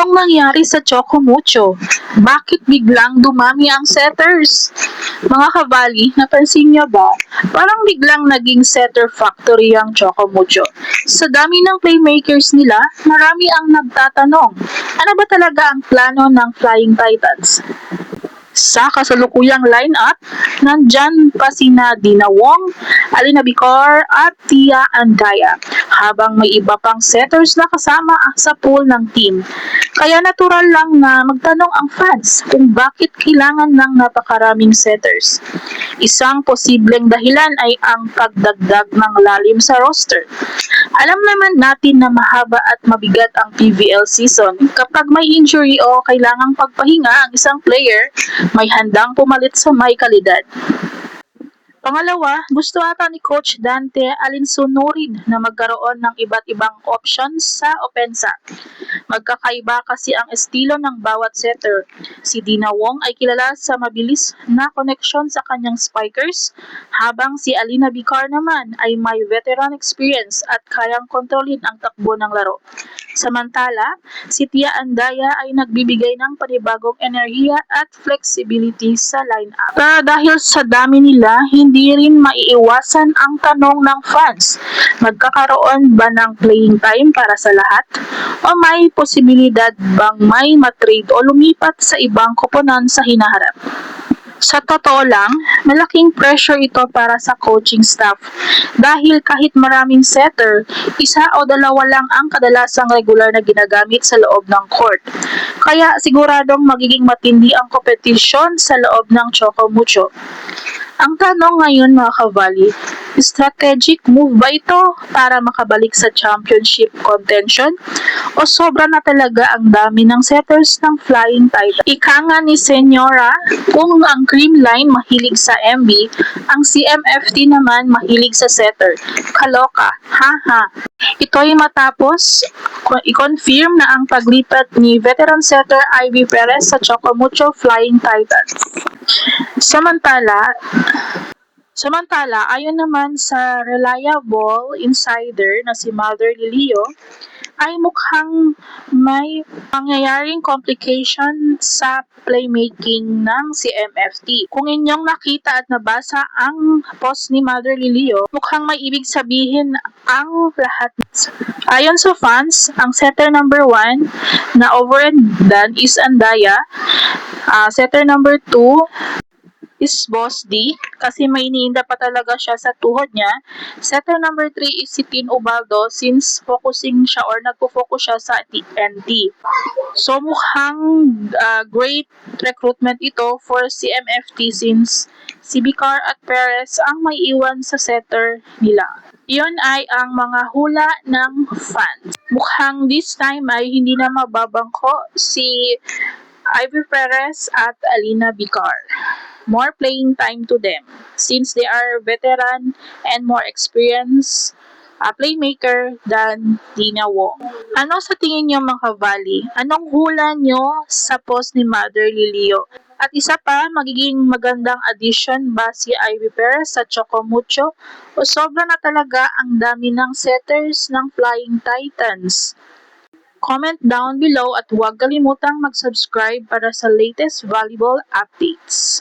Anong nangyari sa Chocomucho? Bakit biglang dumami ang setters? Mga kabali, napansin niyo ba? Parang biglang naging setter factory ang Chocomucho. Sa dami ng playmakers nila, marami ang nagtatanong, ano ba talaga ang plano ng Flying Titans? Sa kasalukuyang lineup, nandyan pa sina Dina Wong, Alina Bicar at Tia Andaya, habang may iba pang setters na kasama sa pool ng team. Kaya natural lang na magtanong ang fans kung bakit kailangan ng napakaraming setters. Isang posibleng dahilan ay ang pagdagdag ng lalim sa roster. Alam naman natin na mahaba at mabigat ang PVL season. Kapag may injury o kailangang pagpahinga ang isang player, may handang pumalit sa may kalidad. Pangalawa, gusto ata ni Coach Dante alinsunurin na magkaroon ng iba't ibang options sa opensa. Magkakaiba kasi ang estilo ng bawat setter. Si Dina Wong ay kilala sa mabilis na koneksyon sa kanyang spikers, habang si Alina Bicar naman ay may veteran experience at kayang kontrolin ang takbo ng laro. Samantala, si Tia Andaya ay nagbibigay ng panibagong enerhiya at flexibility sa lineup. Pero dahil sa dami nila, hindi rin maiiwasan ang tanong ng fans, magkakaroon ba ng playing time para sa lahat? O may posibilidad bang may matrade o lumipat sa ibang koponan sa hinaharap? Sa totoo lang, malaking pressure ito para sa coaching staff dahil kahit maraming setter, isa o dalawa lang ang kadalasang regular na ginagamit sa loob ng court. Kaya siguradong magiging matindi ang kompetisyon sa loob ng Chocomucho. Ang tanong ngayon mga kabali, strategic move ba ito para makabalik sa championship contention? O sobra na talaga ang dami ng setters ng Flying Titan? Ika nga ni Senyora, kung ang cream line mahilig sa MB, ang CMFT naman mahilig sa setter. Kaloka, haha. Ito'y matapos i-confirm na ang paglipat ni veteran setter Ivy Perez sa Chocomucho Flying Titans. Samantala, ayon naman sa reliable insider na si Mother Lilio, ay mukhang may pangyayaring complication sa playmaking ng CMFT. Kung inyong nakita at nabasa ang post ni Mother Lilio, mukhang may ibig sabihin ang lahat. Ayon sa fans, ang setter number 1 na over and done is Andaya. Setter number 2 is Boss D kasi may iniinda pa talaga siya sa tuhod niya. Setter number 3 is si Tin Ubaldo since focusing siya or nagpo-focus siya sa TNT. So mukhang great recruitment ito for CMFT since si Bicar at Perez ang may iwan sa setter nila. Iyon ay ang mga hula ng fans. Mukhang this time ay hindi na mababangko si Ivy Perez at Alina Bicar. More playing time to them since they are veteran and more experienced playmaker than Dina Wong. Ano sa tingin niyo mga kabali? Anong hula niyo sa post ni Mother Lilio? At isa pa, magiging magandang addition ba si Ivy Perez sa Chocomucho o sobra na talaga ang dami ng setters ng Flying Titans? Comment down below at huwag kalimutang mag-subscribe para sa latest volleyball updates.